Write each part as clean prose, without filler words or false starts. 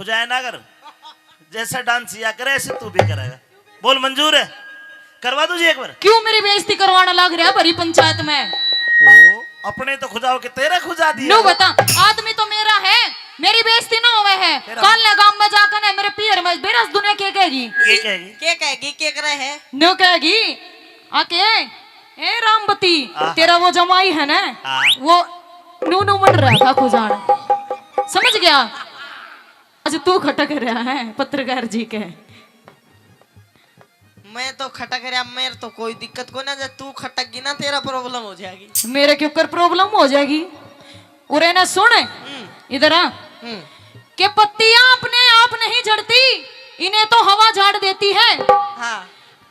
खुजाए ना कर, जैसा डांस किया करे ऐसे तू भी करेगा। बोल मंजूर है? करवा दूं जी एक बार? क्यों मेरी बेइज्जती करवाना लग रहा है भरी पंचायत में? ओ अपने तो खुजाओ के तेरा खुजा दिया। नो बता, आदमी तो मेरा है, मेरी बेइज्जती ना होवे है। कल ने गांव में जाकर ने मेरे पियर में बेरस दुनिया के कहेगी, ये कहेगी, क्या कहेगी, क्या करे है? नो कहेगी आके ए रामबती तेरा वो जमाई है ना, वो नू मर रहा था खुजान, समझ गया? आज तू खटक रहा है पत्रकार जी के। मैं तो खटक रहा, मेरे तो कोई दिक्कत को ना, जब तू खटक ना तेरा प्रॉब्लम हो जाएगी। मेरे के ऊपर प्रॉब्लम हो जाएगी। उरे ना सुन इधर आ, के पत्तियां अपने आप नहीं झड़ती, इन्हें तो हवा झाड़ देती है। हाँ।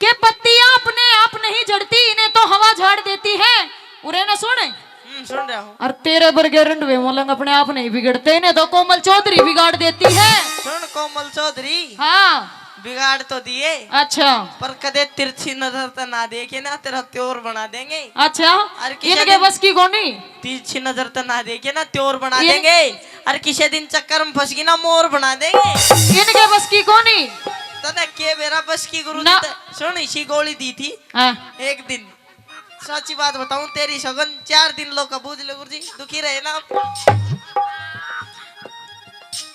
के पत्तियां अपने आप नहीं झड़ती, इन्हें तो हवा झाड़ देती है। उरे ना सुन सुन रहा हूँ। और तेरे बर्गे रंडवे मोलंग अपने आप नहीं बिगड़ते, इन्हें तो कोमल चौधरी बिगाड़ देती है। सुन कोमल चौधरी, हाँ बिगाड़ तो दिए, अच्छा, पर कदे तिरछी नजर तो ना देखे ना, तेरा त्योर बना देंगे। अच्छा इनके दिन बस की कोनी, तिरछी नजर तो ना देखे ना, त्योर बना देंगे। और किसी दिन चक्कर में फंस गई ना, मोर बना देंगे। इनके बस की कोनी तने के मेरा बस की गुरु ना। सुन, इसी गोली दी थी एक दिन, सच्ची बात बताऊं, तेरी सगन 4 दिन लोग कबूज ले गुरुजी, दुखी रहे ना।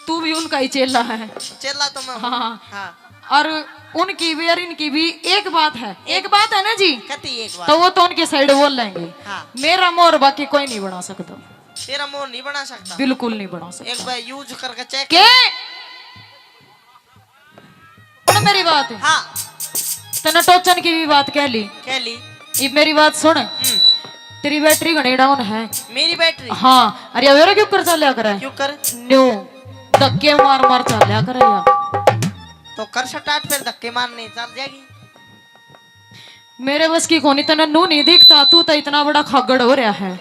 तू भी उनका ही चेला है। चेला तो मैं। हाँ। हाँ। और उनकी भी और इनकी भी एक बात है, एक बात है ना जी, कती एक बात। तो वो तो उनके साइड बोल लेंगे। हाँ। मेरा मोर बाकी कोई नहीं बना सकता, तेरा मोर नहीं बना सकता, बिल्कुल नहीं बना सकता। एक बार यूज करके चेक के मेरी बात है। हाँ। तने टोचन की भी बात कह ली, ये मेरी बात सुन, तेरी बैटरी घनी डाउन है। मेरी बैटरी? हाँ। अरे अवेरा क्यों कर चलिया करे? क्यों कर? न्यू धक्के मार मार चलिया करे यार। तो कर स्टार्ट, फिर धक्के मारने चल जाएगी। मेरे बस की कोनी, तना नू नहीं दिखता, तू तो इतना बड़ा खागड़ हो रहा है,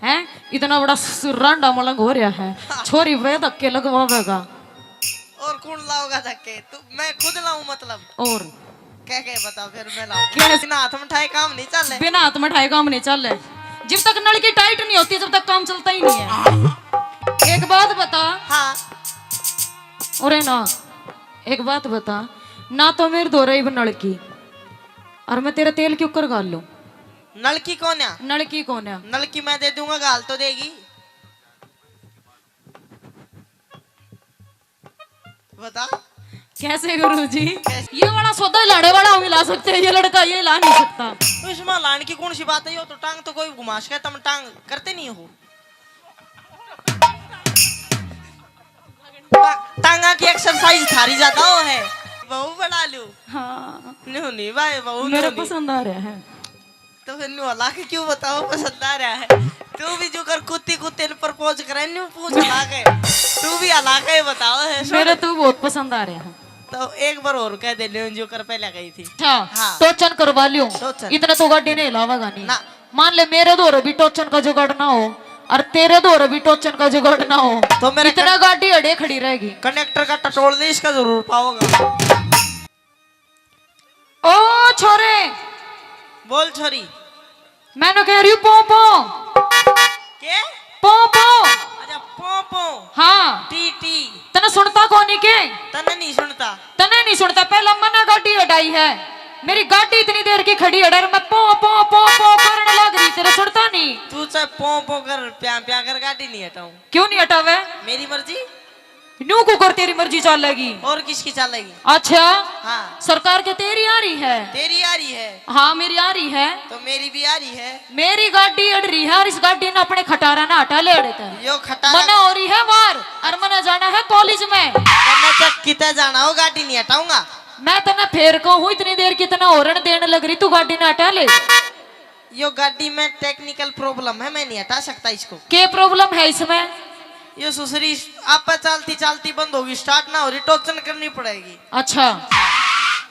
हैं? इतना बड़ा रांडा मलंग हो रहा है। छोरी वे धक्के लगवावेगा और कौन लाओगा धक्के? तू? मैं खुद लाऊं मतलब? और क्या क्या बता, फिर मैं लाऊं। बिना हाथ में ठाए काम नहीं चल रहे। बिना हाथ में ठाए काम नहीं चल रहे। जब तक नलकी टाइट नहीं होती जब तक काम चलता ही नहीं है। एक बात बता। हाँ। अरे ना एक बात बता, ना तो मेरे दो रही नलकी, और मैं तेरा तेल क्यों कर गाल लूं? नलकी कौन है? नलकी कौन है? नलकी मैं दे दूंगा, गाल तो देगी। बता कैसे गुरुजी? ये बड़ा सौदा लाड़े वाला हम ला सकते हैं, ये लड़का ये ला नहीं सकता। तो इसमें लाने की कौन सी बात है? तो टांग तो कोई घुमाश के तुम टांग करते नहीं हो। टांगा की एक्सरसाइज थारी ज्यादा हो है। बहू बना लू। हाँ नहीं भाई, बहू मेरे पसंद आ रहा है। तो फिर न्यू अल्लाह के क्यों बताओ पसंद आ रहा है? तू भी जो कर कुत्ती कुत्ते ने प्रपोज करे, न्यू पूछ अल्लाह के, तू भी अल्लाह के बताओ है। मेरे तो बहुत पसंद आ रहा है। तो एक बार और कह दे, जो कर पहले गई थी। हाँ। टोचन करवा लियो, इतना तो गाड़ी नहीं लावागा नहीं ना। मान ले मेरे दो भी टोचन का जुगाड़ ना हो, और तेरे दो भी टोचन का जुगाड़ ना हो, तो मेरे इतना गाड़ी अड़े खड़ी रहेगी। कनेक्टर का टटोल दे, इसका जरूर पाओगा। ओ छोरे, बोल छोरी। मैंने कह रही हूँ पो के पो पो। अच्छा पो पो। हाँ टी टी। तने सुनता कौन के? तने नहीं सुनता? तने नहीं सुनता। पहला मना गाड़ी अडाई है, मेरी गाड़ी इतनी देर की खड़ी है, मैं पो पो पो पो करने लग रही, तेरा सुनता नहीं? तू चाहे पो पो कर, प्या प्या कर, गाड़ी नहीं हटाऊं। क्यों नहीं हटावे? मेरी मर्जी। नू को कर, तेरी मर्जी चलेगी। और किसकी चलेगी? अच्छा हाँ। सरकार के तेरी आ रही है? तेरी आ रही है। हाँ मेरी आ रही है। तो मेरी भी आ रही है। मेरी गाड़ी अड़ रही है, और इस गाड़ी ने अपने खटारा ना हटा ले अड़ता है। यो खटारा मना हो रही है वार, और मना जाना है कॉलेज में। मैं चक कितना जाना हो, गाड़ी नहीं हटाऊंगा। मैं तना फेर को हूँ इतनी देर कितना औरण देने लग रही, तू गाड़ी ना हटा ले। यो गाड़ी में टेक्निकल प्रॉब्लम है, मैं नहीं हटा सकता इसको। क्या प्रॉब्लम है इसमें? ये सुसरी आप चलती चलती बंद होगी, स्टार्ट ना हो रही, टोचन करनी पड़ेगी। अच्छा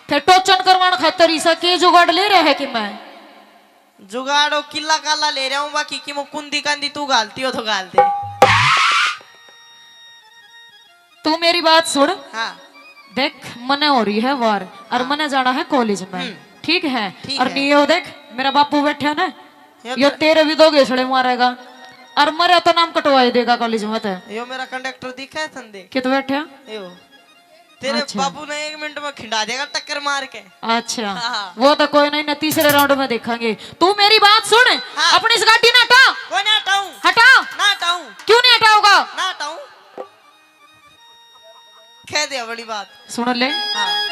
फिर टोचन करवाने खातर इसा के जुगाड़ ले रहा है कि मैं? जुगाड़ो किला काला ले रहा हूँ, बाकी की मो कुंदी कांदी तू गालती हो तो गाल दे। तू मेरी बात सुन। हाँ। देख मने हो रही है वार, और मने जाना है कॉलेज में, ठीक है? और नहीं हो देख मेरा बापू बैठा ना, यो तेरे भी दो घेसड़े मारेगा। और मरे तो नाम कटवाई देगा कॉलेज में तो यो मेरा कंडक्टर दिखा है तंदे कित बैठे यो तेरे अच्छा। बाबू ने 1 मिनट में खिंडा देगा टक्कर मार के। अच्छा हाँ। वो तो कोई नहीं ना, तीसरे राउंड में देखेंगे। तू मेरी बात सुन, हाँ। अपनी इस गाड़ी ना हटा। कोई ना हटाऊं, हटा। ना हटाऊं, क्यों नहीं हटाओगा? ना हटाऊं, कह दिया बड़ी बात। सुन ले, हाँ